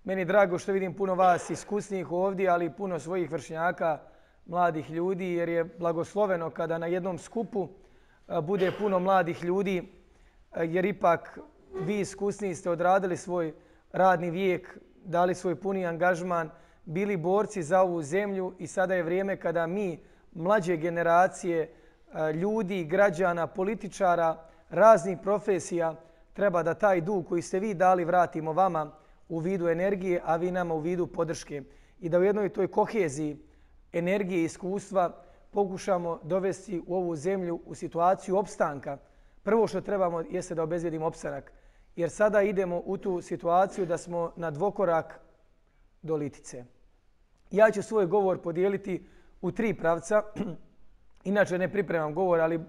Meni je drago što vidim puno vas iskusnijih ovdje, ali i puno svojih vršnjaka, mladih ljudi, jer je blagosloveno kada na jednom skupu bude puno mladih ljudi, jer ipak vi iskusniji ste odradili svoj radni vijek, dali svoj puni angažman, bili borci za ovu zemlju i sada je vrijeme kada mi, mlađe generacije, ljudi, građana, političara, raznih profesija, treba da taj dug koji ste vi dali vratimo vama u vidu energije, a vi nama u vidu podrške. I da u jednoj toj koheziji energije i iskustva pokušamo dovesti u ovu zemlju u situaciju opstanka. Prvo što trebamo jeste da obezbijedimo opstanak. Jer sada idemo u tu situaciju da smo na dvokorak do litice. Ja ću svoj govor podijeliti u 3 pravca. Inače ne pripremam govor, ali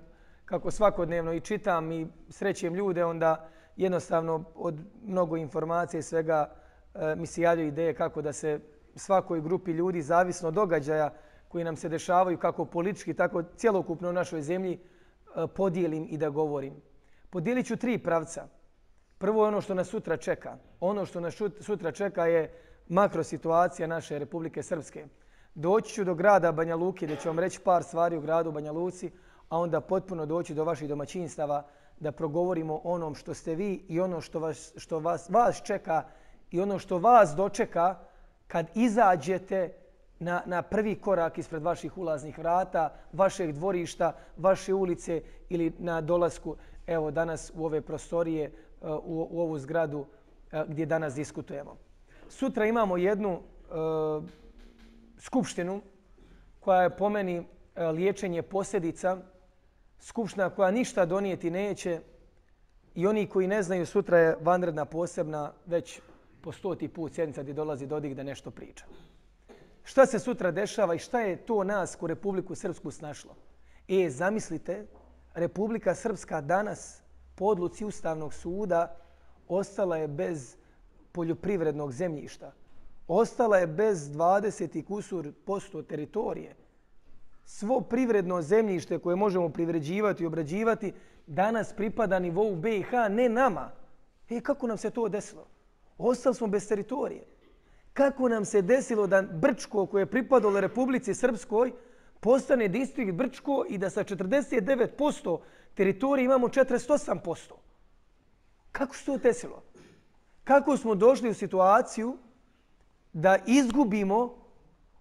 kako svakodnevno i čitam i srećem ljude, onda jednostavno od mnogo informacija i svega mi se javljaju ideje kako da se svakoj grupi ljudi, zavisno od događaja koji nam se dešavaju, kako politički, tako cjelokupno u našoj zemlji, podijelim i da govorim. Podijelit ću 3 pravca. Prvo je ono što nas sutra čeka. Ono što nas sutra čeka je makrosituacija naše Republike Srpske. Doći ću do grada Banja Luke gdje ću vam reći par stvari u gradu Banja Luci, a onda potpuno doći do vaših domaćinstava da progovorimo o onom što ste vi i ono što vas čeka i ono što vas dočeka kad izađete na prvi korak ispred vaših ulaznih vrata, vašeg dvorišta, vaše ulice ili na dolasku evo danas u ove prostorije, u ovu zgradu gdje danas diskutujemo. Sutra imamo jednu skupštinu koja je po meni liječenje posljedica, skupština koja ništa donijeti neće i oni koji ne znaju, sutra je vanredna posebna, već po 100. put sjednica gdje dolazi Dodik da nešto priča. Šta se sutra dešava i šta je to nas ko Republiku Srpsku snašlo? Zamislite, Republika Srpska danas po odluci Ustavnog suda ostala je bez poljoprivrednog zemljišta. Ostala je bez 20 i kusur % teritorije. Svo privredno zemljište koje možemo privređivati i obrađivati danas pripada nivou BiH, ne nama. Kako nam se to desilo? Ostali smo bez teritorije. Kako nam se desilo da Brčko koje je pripadalo Republici Srpskoj postane distrikt Brčko i da sa 49% teritorije imamo 48%? Kako se to desilo? Kako smo došli u situaciju da izgubimo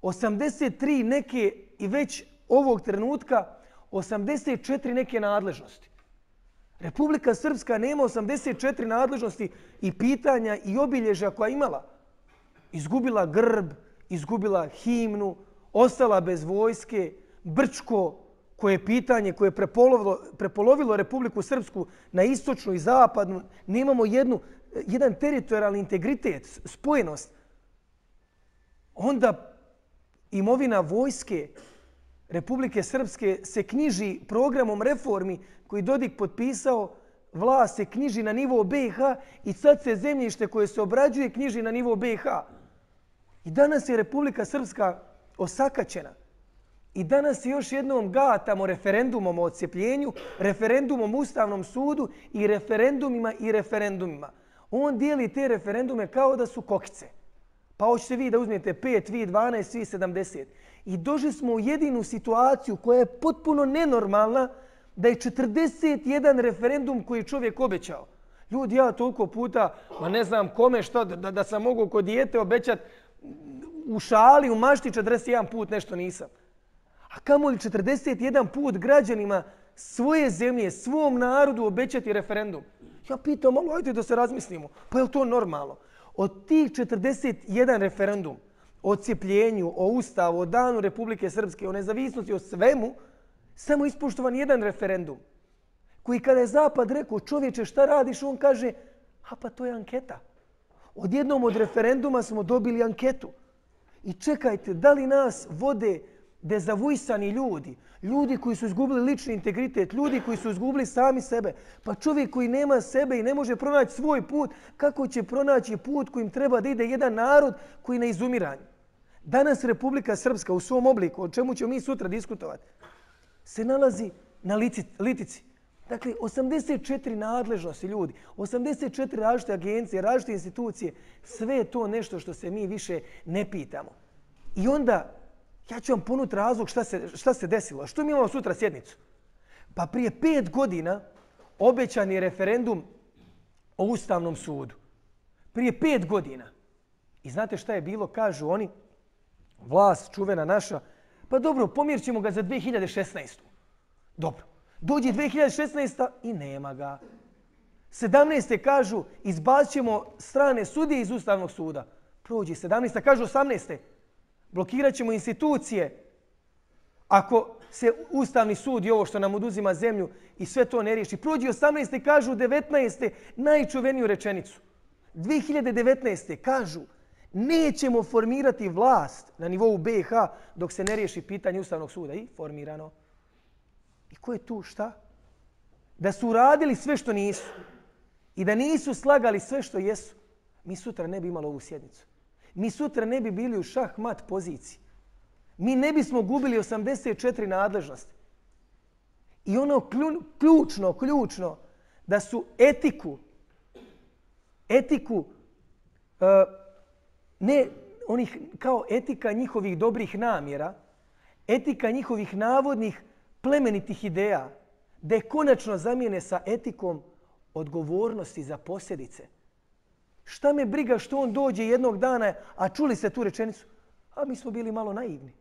83 neke i već ovog trenutka 84 neke nadležnosti? Republika Srpska nema 84 nadležnosti i pitanja i obilježja koja imala. Izgubila grb, izgubila himnu, ostala bez vojske, Brčko koje je pitanje koje je prepolovilo Republiku Srpsku na istočnu i zapadnu. Nemamo jedan teritorijalni integritet, spojenost. Onda imovina vojske Republike Srpske se knjiži programom reformi koji Dodik potpisao, vlast se knjiži na nivo BiH i sad se zemljište koje se obrađuje knjiži na nivo BiH. I danas je Republika Srpska osakaćena. I danas je još jednom gatamo referendumom o odcepljenju, referendumom o Ustavnom sudu i referendumima. On dijeli te referendume kao da su kokice. Pa hoćete vi da uzmete 5, vi 12, vi 70. I došli smo u jedinu situaciju koja je potpuno nenormalna, da je 41 referendum koji je čovjek obećao. Ljudi, ja toliko puta, ne znam kome što, da sam mogao kod dijete obećati u šali, u mašti 41 put nešto nisam. A kamoli 41 put građanima svoje zemlje, svom narodu obećati referendum? Ja pitam, malo ajde da se razmislimo. Pa je li to normalno? Od tih 41 referendum o odcepljenju, o Ustavu, o danu Republike Srpske, o nezavisnosti, o svemu, samo ispoštovan jedan referendum koji kada je Zapad rekao čovječe šta radiš, on kaže pa to je anketa. Odjednom od referenduma smo dobili anketu. I čekajte, da li nas vode dezavuisani ljudi, ljudi koji su izgubili lični integritet, ljudi koji su izgubili sami sebe. Pa čovjek koji nema sebe i ne može pronaći svoj put, kako će pronaći put kojim treba da ide jedan narod koji je na izumiranju? Danas Republika Srpska u svom obliku, o čemu ćemo mi sutra diskutovati, se nalazi na litici. Dakle, 84 nadležnosti ljudi, 84 različite agencije, različite institucije, sve je to nešto što se mi više ne pitamo. I onda, ja ću vam ponuditi razlog šta se desilo. Što mi imamo sutra sjednicu? Pa prije 5 godina obećan je referendum o Ustavnom sudu. Prije 5 godina. I znate šta je bilo? Kažu oni, vlast čuvena naša, pa dobro, pomjerit ćemo ga za 2016. Dobro. Dođe 2016. i nema ga. 17. kažu, izbacit ćemo strane sudije iz Ustavnog suda. Prođe 17. Kažu 18. Blokirat ćemo institucije. Ako se Ustavni sud i ovo što nam oduzima zemlju i sve to ne riješi. Prođe 18. Kažu 19. najčuveniju rečenicu. 2019. kažu, nećemo formirati vlast na nivou BiH dok se ne riješi pitanje Ustavnog suda. I formirano. I ko je tu šta? Da su uradili sve što nisu i da nisu slagali sve što jesu, mi sutra ne bi imali ovu sjednicu. Mi sutra ne bi bili u šah-mat poziciji. Mi ne bismo gubili 84 nadležnosti. I ono ključno, da su etiku, ne onih kao etika njihovih dobrih namjera, etika njihovih navodnih plemenitih ideja, da je konačno zamijene sa etikom odgovornosti za posljedice. Šta me briga što on dođe jednog dana, a čuli ste tu rečenicu? A mi smo bili malo naivni.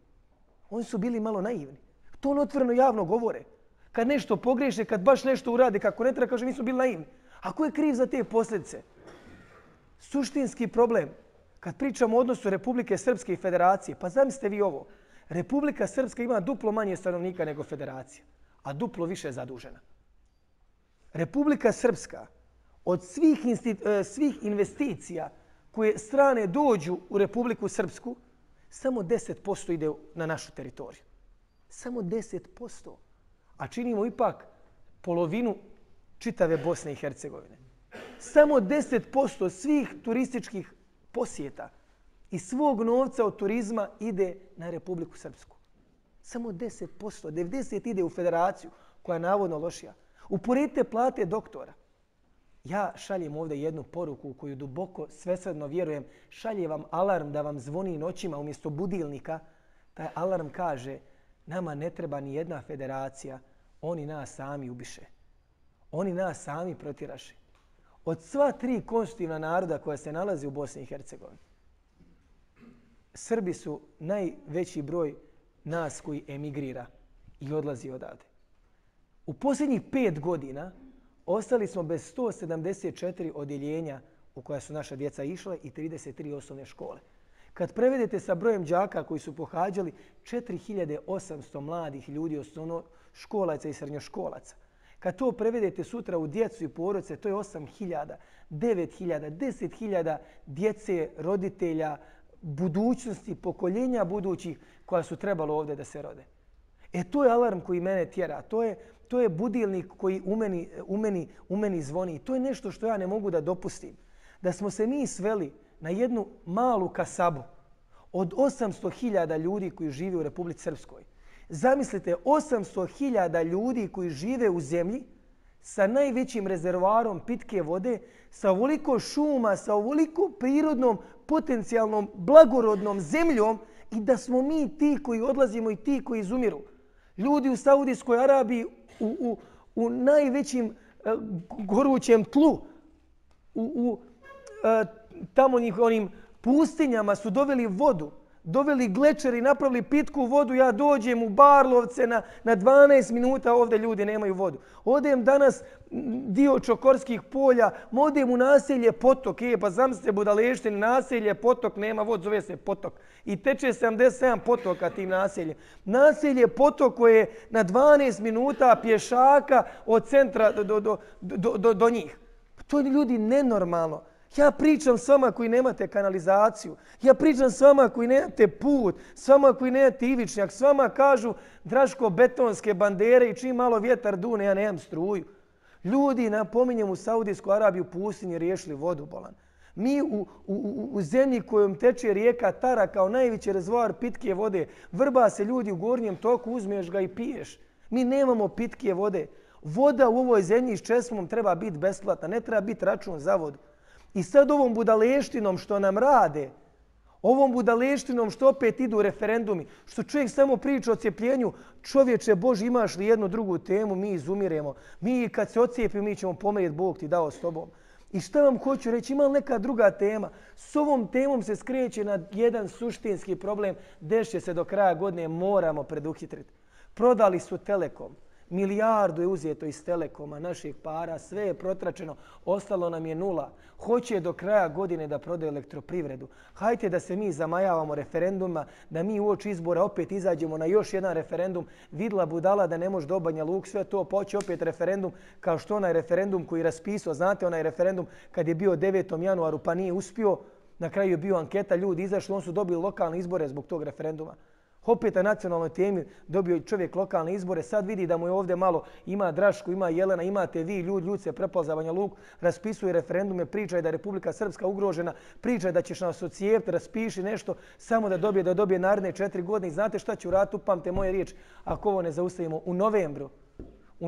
Oni su bili malo naivni. To on otvoreno javno govore. Kad nešto pogriješe, kad baš nešto urade kako ne treba, kaže mi smo bili naivni. A ko je kriv za te posljedice? Suštinski problem. Kad pričamo o odnosu Republike Srpske i Federacije, pa zamislite vi ovo. Republika Srpska ima duplo manje stanovnika nego Federacija, a duplo više zadužena. Republika Srpska od svih investicija koje strane dođu u Republiku Srpsku, samo 10% ide na našu teritoriju. Samo 10%. A činimo ipak polovinu čitave Bosne i Hercegovine. Samo 10% svih turističkih posjeta i svog novca od turizma ide na Republiku Srpsku. Samo 10%. 90% ide u Federaciju koja je navodno lošija. Uporedite plate doktora. Ja šaljem ovdje jednu poruku u koju duboko svesrdno vjerujem. Šalje vam alarm da vam zvoni noćima umjesto budilnika. Taj alarm kaže nama ne treba ni jedna federacija. Oni nas sami ubiše. Oni nas sami protiraše. Od sva 3 konstitutivna naroda koja se nalaze u Bosni i Hercegovini, Srbi su najveći broj nas koji emigrira i odlazi odavde. U posljednjih 5 godina ostali smo bez 174 odjeljenja u koja su naša djeca išla i 33 osnovne škole. Kad prevedete sa brojem đaka koji su pohađali 4800 mladih ljudi, osnovnoškolaca i srednjoškolaca, kad to prevedete sutra u djecu i porodice, to je 8000, 9000, 10.000 djece, roditelja, budućnosti, pokoljenja budućih koja su trebalo ovdje da se rode. To je alarm koji mene tjera. To je budilnik koji u meni zvoni. To je nešto što ja ne mogu da dopustim. Da smo se mi sveli na jednu malu kasabu od 800.000 ljudi koji žive u Republici Srpskoj. Zamislite 800.000 ljudi koji žive u zemlji sa najvećim rezervoarom pitke vode, sa ovoliko šuma, sa ovoliko prirodnom, potencijalnom, blagorodnom zemljom i da smo mi ti koji odlazimo i ti koji izumiru. Ljudi u Saudijskoj Arabiji u najvećim gorućem tlu, tamo onim pustinjama su doveli vodu, doveli glečer i napravili pitku vodu. Ja dođem u Barlovce na 12 minuta, ovdje ljudi nemaju vodu. Odem danas dio Čokorskih polja, odem u naselje Potok. Pa zamislite budaleštine, naselje Potok, nema vod, zove se Potok. I teče 77 potoka tim naseljem. Naselje Potok koje je na 12 minuta pješaka od centra do njih. To je ljudi nenormalno. Ja pričam s vama koji nemate kanalizaciju. Ja pričam s vama koji nemate put, s vama koji nemate ivičnjak. S vama kažu Draško betonske bandere i čim malo vjetar dune, ja nemam struju. Ljudi, napominjem, u Saudijsku Arabiju u pustinji riješili vodu, bolan. Mi u zemlji kojom teče rijeka Tara kao najveći rezervoar pitke vode, vrba se ljudi u gornjem toku, uzmeš ga i piješ. Mi nemamo pitke vode. Voda u ovoj zemlji s česmom treba biti besplatna, ne treba biti račun za vodu. I sad ovom budaleštinom što nam rade, ovom budaleštinom što opet idu referendumi, što čovjek samo priča o cijepljenju, čovječe Bože, imaš li jednu drugu temu, mi izumiremo. Mi kad se ocijepimo, mi ćemo pomrijeti, Bog ti dao s tobom. I šta vam hoću reći, ima li neka druga tema? S ovom temom se skreće na jedan suštinski problem, će se do kraja godine, moramo preduhitriti. Prodali su Telekom. Milijardu je uzeto iz Telekoma, naših para, sve je protračeno, ostalo nam je nula. Hoće do kraja godine da prodaju elektroprivredu. Hajde da se mi zamajavamo referenduma, da mi uoči izbora opet izađemo na još jedan referendum. Vidla budala da ne može do Banja Luke, sve to, pa hoće opet referendum kao što onaj referendum koji je raspisao. Znate onaj referendum kad je bio 9. januaru pa nije uspio, na kraju je bio anketa, ljudi izašli, on su dobili lokalne izbore zbog tog referenduma. Opet na nacionalnoj temi dobio čovjek lokalne izbore, sad vidi da mu je ovdje malo, ima Drašku, ima Jelena, imate vi, ljudi se prepali za Banja Luku, raspisuje referendume, priča je da je Republika Srpska ugrožena, priča je da ćeš nas ocijepiti, raspiši nešto samo da dobije naredne 4 godine. I znate šta će uraditi, upamte moje riječi, ako ovo ne zaustavimo u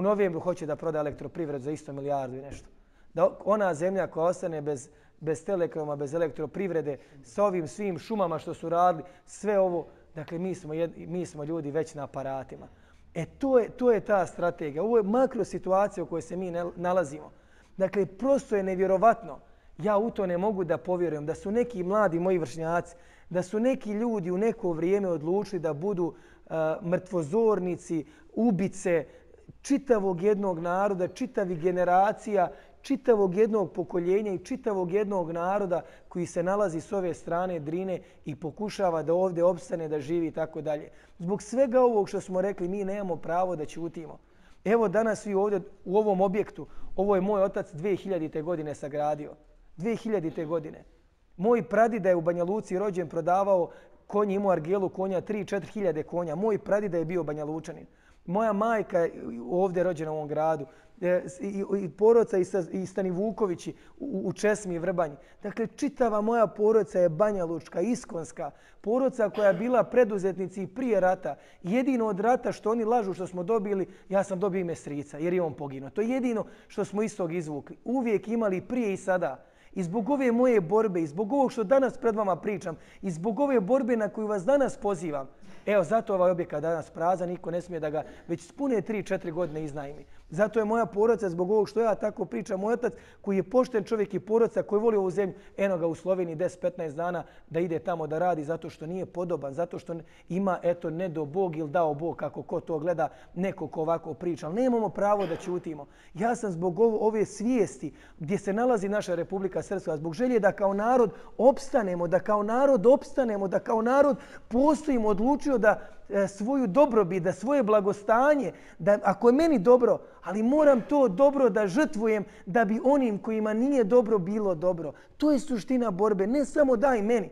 novembru hoće da proda elektroprivredu za isto milijardu i nešto. Da ona zemlja koja ostane bez Telekoma, bez elektroprivrede, sa ovim svim šumama što su radili, sve ovo, dakle, mi smo ljudi već na aparatima. To je ta strategija. Ovo je makro situacija u kojoj se mi nalazimo. Dakle, prosto je nevjerovatno. Ja u to ne mogu da povjerujem da su neki mladi moji vršnjaci, da su neki ljudi u neko vrijeme odlučili da budu mrtvozornici, ubice čitavog jednog naroda, čitavih generacija, čitavog jednog pokoljenja i čitavog jednog naroda koji se nalazi s ove strane Drine i pokušava da ovdje opstane, da živi i tako dalje. Zbog svega ovog što smo rekli, mi nemamo pravo da ćutimo. Evo danas vi ovdje u ovom objektu, ovo je moj otac 2000. godine sagradio. 2000. godine. Moj pradida je u Banja Luci rođen, prodavao konje, imao argelu konja, 3-4 hiljade konja. Moj pradida je bio Banja Lučanin. Moja majka je ovdje rođena u ovom gradu. I porodica i Stani Vukovići u Česmi i Vrbanji. Dakle, čitava moja porodica je Banja Lučka, iskonska. Porodica koja je bila preduzetnici i prije rata. Jedino od rata što oni lažu što smo dobili, ja sam dobio ime strica jer je on poginuo. To je jedino što smo iz tog izvukli. Uvijek imali prije i sada. I zbog ove moje borbe, i zbog ovog što danas pred vama pričam, i zbog ove borbe na koju vas danas pozivam, evo, zato ovaj objekat danas prazan, niko ne smije da ga već spune 3-4 godine iznajmi. Zato je moja porodica, zbog ovog što ja tako pričam, moj otac koji je pošten čovjek i porodica koji voli ovu zemlju, eno ga u Sloveniji 10-15 dana da ide tamo da radi zato što nije podoban, zato što ima, eto, ne do Bog ili dao Bog, kako ko to gleda, neko ko ovako priča. Ali nemamo pravo da ćutimo. Ja sam zbog ove svijesti gdje se nalazi naša Republika Srpska, zbog želje da kao narod opstanemo, da kao narod postojimo, odlučio da svoju dobrobit, da svoje blagostanje, da ako je meni dobro, ali moram to dobro da žrtvujem da bi onim kojima nije dobro bilo dobro. To je suština borbe, ne samo daj meni.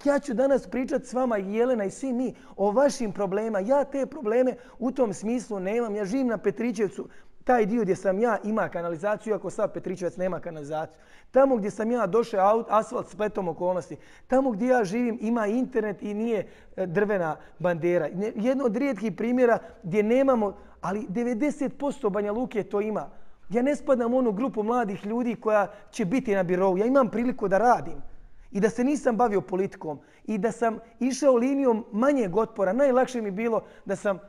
Ja ću danas pričati s vama, Jelena i svi mi, o vašim problema. Ja te probleme u tom smislu nemam. Ja živim na Petričevcu. Taj dio gdje sam ja ima kanalizaciju, iako sad Petričevac nema kanalizaciju. Tamo gdje sam ja došao, asfalt spletom okolnosti. Tamo gdje ja živim ima internet i nije drvena bandera. Jedno od rijetkih primjera gdje nemamo, ali 90% Banja Luke to ima. Ja ne spadam u onu grupu mladih ljudi koja će biti na birovu. Ja imam priliku da radim. I da se nisam bavio politikom. I da sam išao linijom manjeg otpora. Najlakše mi bilo da sam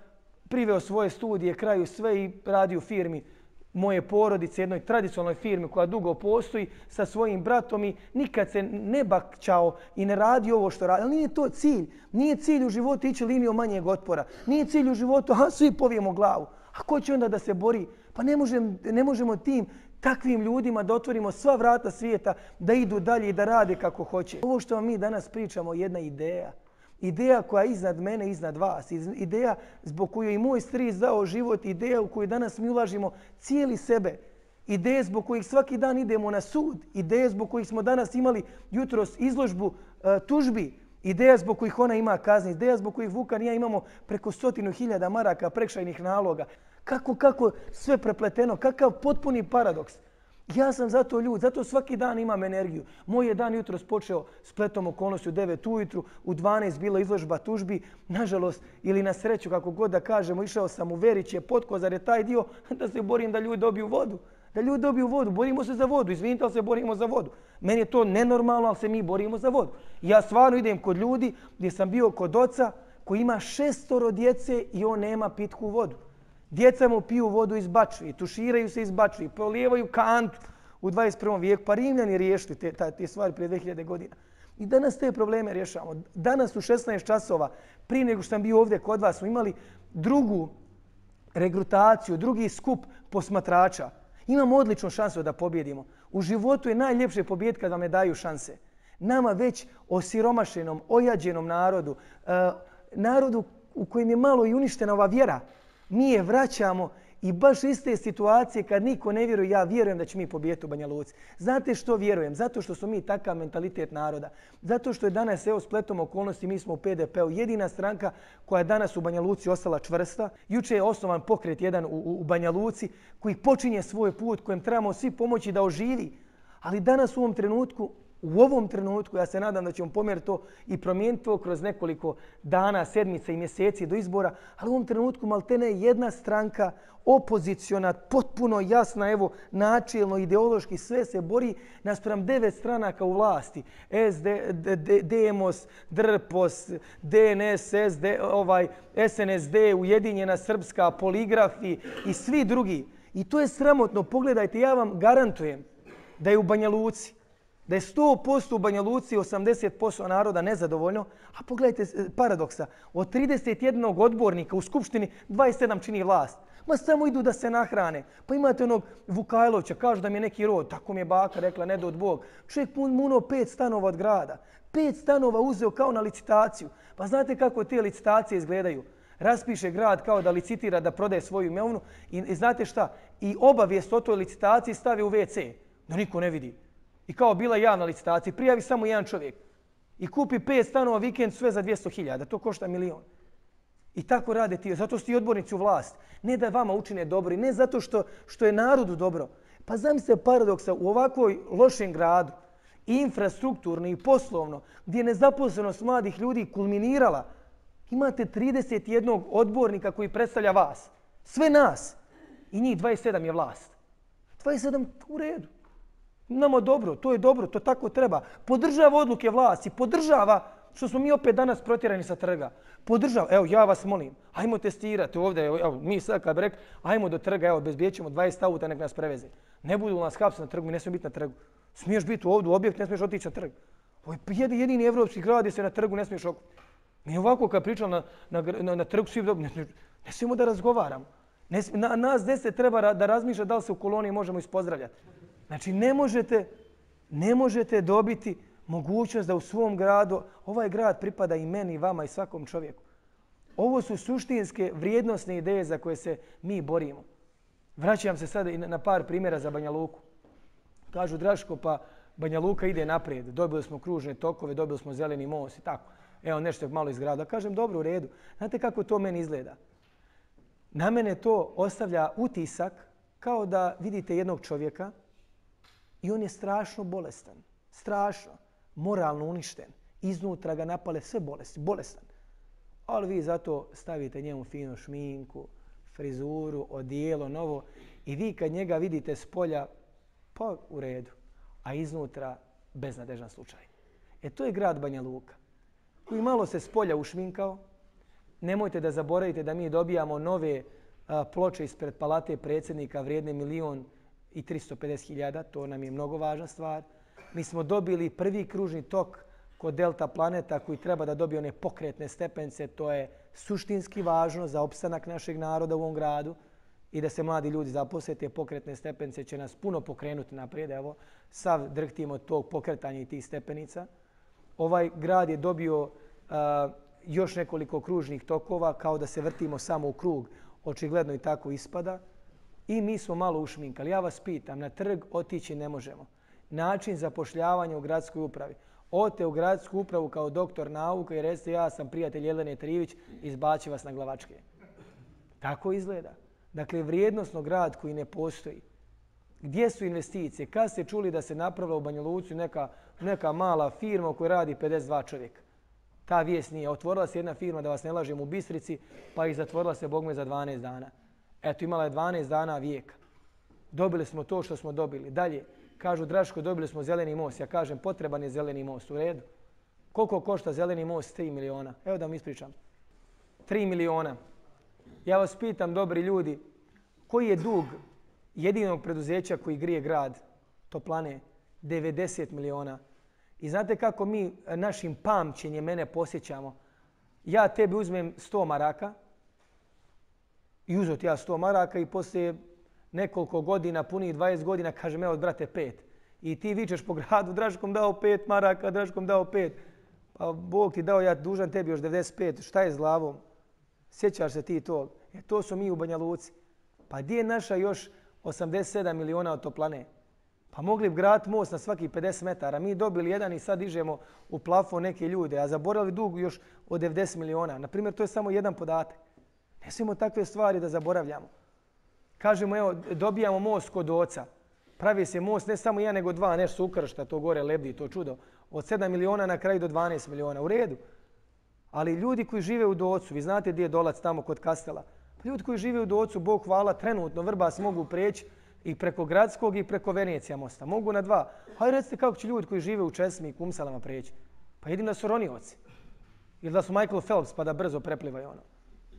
priveo svoje studije, kraju sve i radio u firmi moje porodice, jednoj tradicionalnoj firmi koja dugo postoji sa svojim bratom i nikad se ne bakćao i ne radi ovo što radi. Ali nije to cilj. Nije cilj u životu ići linijom manjeg otpora. Nije cilj u životu, svi povijemo glavu. A ko će onda da se bori? Pa ne možemo tim takvim ljudima da otvorimo sva vrata svijeta, da idu dalje i da rade kako hoće. Ovo što vam mi danas pričamo je jedna ideja. Ideja koja je iznad mene, iznad vas. Ideja zbog koju je i moj stric dao život. Ideja u koju danas mi ulažimo cijeli sebe. Ideje zbog kojih svaki dan idemo na sud. Ideje zbog kojih smo danas imali jutros izložbu tužbi. Ideja zbog kojih ona ima kazni. Ideja zbog kojih Vukan i ja imamo preko 100.000 maraka prekršajnih naloga. Kako sve prepleteno. Kakav potpuni paradoks. Ja sam zato ljud, zato svaki dan imam energiju. Moj je dan jutros počeo spletom okolnosti u 9 ujutru, u 12 bila izložba tužbi. Nažalost, ili na sreću, kako god da kažemo, išao sam u Veriće, Potkozar je taj dio da se borim da ljudi dobiju vodu. Da ljudi dobiju vodu, borimo se za vodu. Izvinite, ali se borimo za vodu. Meni je to nenormalno, ali se mi borimo za vodu. Ja stvarno idem kod ljudi gdje sam bio kod oca koji ima 6 djece i on nema pitku vodu. Djeca mu piju vodu iz bačvi, tuširaju se iz bačvi, polijevaju kantu u 21. vijeku. Pa Rimljani riješili te stvari prije 2000 godina. I danas te probleme rješavamo. Danas u 16 časova, prije nego što sam bio ovdje kod vas, smo imali drugu regrutaciju, drugi skup posmatrača. Imamo odličnu šansu da pobjedimo. U životu je najljepše pobijediti kad vam ne daju šanse. Nama već osiromašenom, ojađenom narodu, narodu u kojem je malo i uništena ova vjera, mi je vraćamo i baš iste situacije kad niko ne vjeruje, ja vjerujem da će mi pobijediti u Banja Luci. Znate što vjerujem? Zato što smo mi takav mentalitet naroda. Zato što je danas, evo, spletom okolnosti, mi smo u PDP-u jedina stranka koja je danas u Banja Luci ostala čvrsta. Juče je osnovan pokret jedan u Banja Luci koji počinje svoj put, kojem trebamo svi pomoći da oživi. Ali danas u ovom trenutku, ja se nadam da ćemo pomjeriti to i promijeniti to kroz nekoliko dana, sedmica i mjeseci do izbora, ali u ovom trenutku maltene jedna stranka opoziciona, potpuno jasna, evo, načelno, ideološki, sve se bori naspram 9 stranaka u vlasti. Demos, DRPOS, DNS, SNSD, Ujedinjena Srpska, Poligrafi i svi drugi. I to je sramotno. Pogledajte, ja vam garantujem da je u Banja Luci, da je 100% u Banja Luci 80% naroda nezadovoljno, a pogledajte paradoksa, od 31 odbornika u Skupštini 27 čini vlast. Ma samo idu da se nahrane. Pa imate onog Vukajlovića, kažu da mi je neki rod, tako mi je baka rekla, ne do od Bog. Čovjek puno 5 stanova od grada. 5 stanova uzeo kao na licitaciju. Pa znate kako te licitacije izgledaju? Raspiše grad kao da licitira da prodaje svoju imovinu i znate šta? I obavijest o toj licitaciji stavi u WC, da niko ne vidi. I kao bila javna licitacija, prijavi samo jedan čovjek. I kupi 5 stanova vikend sve za 200.000. To košta 1 milion. I tako rade ti. Zato su ti odbornici u vlast. Ne da vama učine dobro i ne zato što je narodu dobro. Pa zamislite paradoksa u ovakvoj lošem gradu, i infrastrukturno i poslovno, gdje je nezaposlenost mladih ljudi kulminirala. Imate 31 odbornika koji predstavlja vas. Sve nas. I njih 27 je vlast. 27 u redu. Nama dobro, to je dobro, to tako treba. Podržava odluke vlasti, podržava što smo mi opet danas protjerani sa trga. Podržava, evo ja vas molim, ajmo testirati ovdje, evo mi sad kad bi rekli, ajmo do trga, evo bezbijećemo 20 auta nek nas preveze. Ne budu nas hapsi na trgu, mi ne smijemo biti na trgu. Smiješ biti ovdje u objekt, ne smiješ otići na trg. Ovo je jedini evropski grad gdje se na trgu ne smiješ okupiti. Mi ovako kad pričamo na trgu svi ne smijemo da razgovaramo. Nas 10 treba da razmišlja da li se u koloniji možemo ispozdravljati. Znači ne možete dobiti mogućnost da u svom gradu, ovaj grad pripada i meni, i vama i svakom čovjeku. Ovo su suštinske vrijednosne ideje za koje se mi borimo. Vraćam se sada i na par primjera za Banja Luku. Kažu Draško, pa Banja Luka ide naprijed. Dobili smo kružne tokove, dobili smo zeleni most i tako. Evo nešto je malo izgrada. Kažem dobro, u redu. Znate kako to meni izgleda? Na mene to ostavlja utisak kao da vidite jednog čovjeka i on je strašno bolestan. Strašno. Moralno uništen. Iznutra ga napale sve bolesti. Bolestan. Ali vi zato stavite njemu finu šminku, frizuru, odijelo, novo i vi kad njega vidite s polja, pa u redu. A iznutra beznadežan slučaj. To je grad Banja Luka koji malo se s polja ušminkao. Nemojte da zaboravite da mi dobijamo nove ploče ispred palate predsjednika vrijedne 1.350.000. To nam je mnogo važna stvar. Mi smo dobili prvi kružni tok kod Delta Planeta koji treba da dobije one pokretne stepence. To je suštinski važno za opstanak našeg naroda u ovom gradu i da se mladi ljudi zaposle. Te pokretne stepence će nas puno pokrenuti naprijed. Evo, sav drhtimo od tog pokretanja i tih stepenica. Ovaj grad je dobio još nekoliko kružnih tokova kao da se vrtimo samo u krug. Očigledno i tako ispada. I mi smo malo ušminkali. Ja vas pitam, na trg otići ne možemo. Način zapošljavanja u gradskoj upravi. Odite u gradsku upravu kao doktor nauka i recite ja sam prijatelj Jelene Trivić, izbaci vas na glavačke. Tako izgleda. Dakle, vrijednosno grad koji ne postoji. Gdje su investicije? Kad ste čuli da se napravila u Banja Luci neka mala firma u kojoj radi 52 čovjeka? Ta vijest nije. Otvorila se jedna firma, da vas ne lažem, u Bistrici, pa ih zatvorila se, bogme, za 12 dana. Eto, imala je 12 dana vijeka. Dobili smo to što smo dobili. Dalje, kažu, Draško, dobili smo zeleni most. Ja kažem, potreban je zeleni most. U redu. Koliko košta zeleni most? 3 miliona. Evo da vam ispričam. 3 miliona. Ja vas pitam, dobri ljudi, koji je dug jedinog preduzeća koji grije grad toplane? 90 miliona. I znate kako mi našim pamćenjem mene posjećamo? Ja tebi uzmem 100 maraka i uzot ja 100 maraka i poslije nekoliko godina, punih 20 godina, kažem, evo, brate, 5. I ti vičeš po gradu, Draškom dao 5 maraka, Draškom dao 5. Pa Bog ti dao, ja dužan tebi još 95. Šta je s glavom? Sjećaš se ti tog? To su mi u Banja Luci. Pa gdje je naša još 87 miliona od toplane? Pa mogli bi graditi most na svaki 50 metara. Mi dobili jedan i sad dižemo u plafon neke ljude, a zaboravili dug još od 90 miliona. Naprimjer, to je samo jedan podatak. Ne smijemo takve stvari da zaboravljamo. Kažemo, evo, dobijamo most kod oca. Pravi se most ne samo jedan, nego dva, nešto ukršta, to gore lebdi, to čudo. Od 7 miliona na kraju do 12 miliona. U redu. Ali ljudi koji žive u Docu, vi znate gdje je Dolac tamo kod Kastela. Pa ljudi koji žive u Docu, Bog hvala, trenutno Vrbas mogu preći i preko Gradskog i preko Venecija mosta. Mogu na dva. Hajde recite kako će ljudi koji žive u Česmi i Kumsalama preći. Pa jedino da su ronioci. Ili da su Michael Phelps pa da brzo preplivaju ono.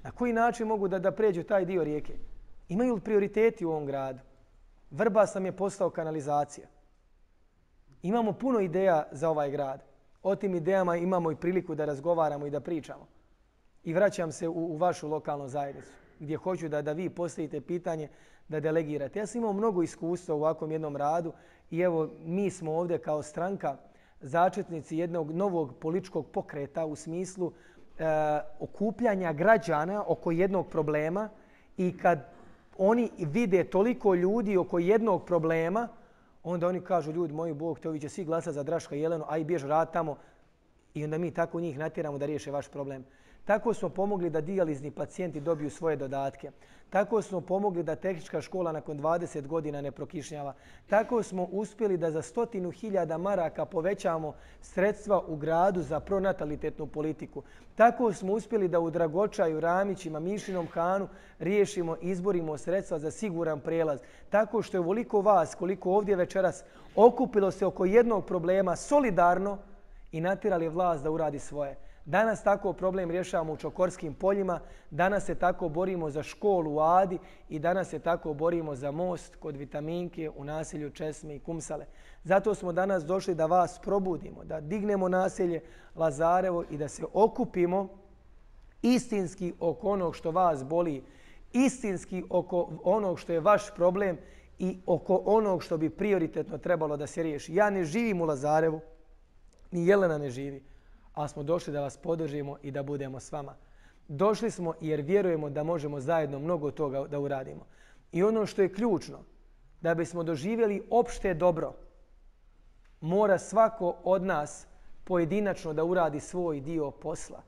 Na koji način mogu da pređu taj dio rijeke? Imaju li prioriteti u ovom gradu? Vrbas nam je postao kanalizacija. Imamo puno ideja za ovaj grad. O tim idejama imamo i priliku da razgovaramo i da pričamo. I vraćam se u vašu lokalnu zajednicu, gdje hoću da vi postavite pitanje, da delegirate. Ja sam imao mnogo iskustva u ovakvom jednom radu i evo, mi smo ovdje kao stranka začetnici jednog novog političkog pokreta u smislu okupljanja građana oko jednog problema i kad oni vide toliko ljudi oko jednog problema, onda oni kažu, ljudi moji, Bog te, ovi će svi glasati za Draška i Jelenu, a i bjež rad tamo i onda mi tako njih natjeramo da riješe vaš problem. Tako smo pomogli da dijalizni pacijenti dobiju svoje dodatke. Tako smo pomogli da tehnička škola nakon 20 godina ne prokišnjava. Tako smo uspjeli da za 100.000 maraka povećamo sredstva u gradu za pronatalitetnu politiku. Tako smo uspjeli da u Dragočaju, Ramićima, Mišinom Hanu riješimo, izborimo sredstva za siguran prijelaz. Tako što je ovoliko vas, koliko ovdje večeras, okupilo se oko jednog problema solidarno i natjerali vlast da uradi svoje. Danas tako problem rješavamo u Čokorskim poljima, danas se tako borimo za školu u Adi i danas se tako borimo za most kod Vitaminke u naselju Česme i Kumsale. Zato smo danas došli da vas probudimo, da dignemo naselje Lazarevo i da se okupimo istinski oko onog što vas boli, istinski oko onog što je vaš problem i oko onog što bi prioritetno trebalo da se riješi. Ja ne živim u Lazarevu, ni Jelena ne živi. Ali smo došli da vas podržimo i da budemo s vama. Došli smo jer vjerujemo da možemo zajedno mnogo toga da uradimo. I ono što je ključno, da bismo doživjeli opšte dobro, mora svako od nas pojedinačno da uradi svoj dio posla.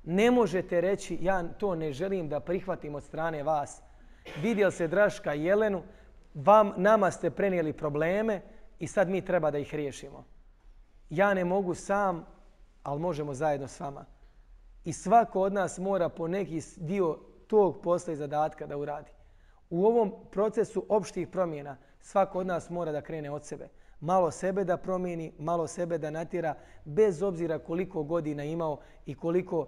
Ne možete reći, ja to ne želim da prihvatim od strane vas. Vidjeli se Draška i Jelenu, nama ste prenijeli probleme i sad mi treba da ih riješimo. Ja ne mogu sam, ali možemo zajedno s vama. I svako od nas mora po neki dio tog posla i zadatka da uradi. U ovom procesu opštih promjena svako od nas mora da krene od sebe. Malo sebe da promijeni, malo sebe da natjera, bez obzira koliko godina imao i koliko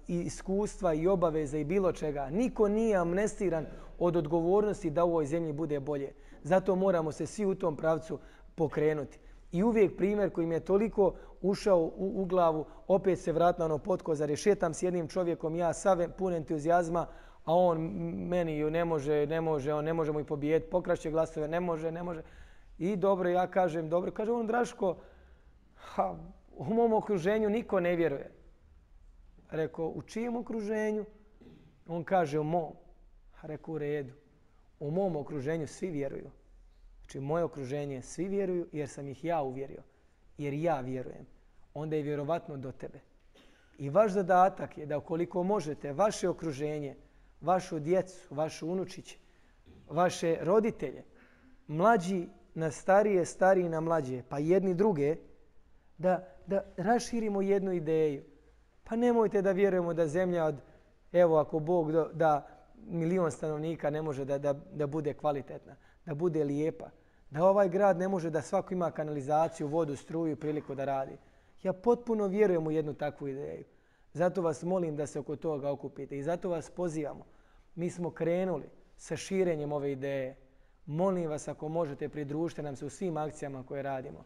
iskustva i obaveza i bilo čega. Niko nije amnestiran od odgovornosti da u ovoj zemlji bude bolje. Zato moramo se svi u tom pravcu pokrenuti. I uvijek primjer koji mi je toliko ušao u glavu, opet se vratno ono potkozar, šetam s jednim čovjekom, ja sav pun entuzijazma, a on meni ne može, on ne može mu i pobijeti, pokrašće glasove, ne može. I dobro, ja kažem, dobro, kaže on, Draško, u mom okruženju niko ne vjeruje. Rekao, u čijem okruženju? On kaže, u mom. Rekao, u redu. U mom okruženju svi vjeruju. Znači, moje okruženje svi vjeruju jer sam ih ja uvjerio. Jer ja vjerujem. Onda je vjerovatno do tebe. I vaš zadatak je da ukoliko možete vaše okruženje, vašu djecu, vašu unučiće, vaše roditelje mlađi na starije, stariji na mlađe, pa jedni druge, da raširimo jednu ideju. Pa nemojte da vjerujemo da zemlja od, evo ako Bog da 1.000.000 stanovnika ne može da bude kvalitetna, da bude lijepa. Da ovaj grad ne može da svako ima kanalizaciju, vodu, struju, priliku da radi. Ja potpuno vjerujem u jednu takvu ideju. Zato vas molim da se oko toga okupite i zato vas pozivamo. Mi smo krenuli sa širenjem ove ideje. Molim vas ako možete pridružite nam se u svim akcijama koje radimo.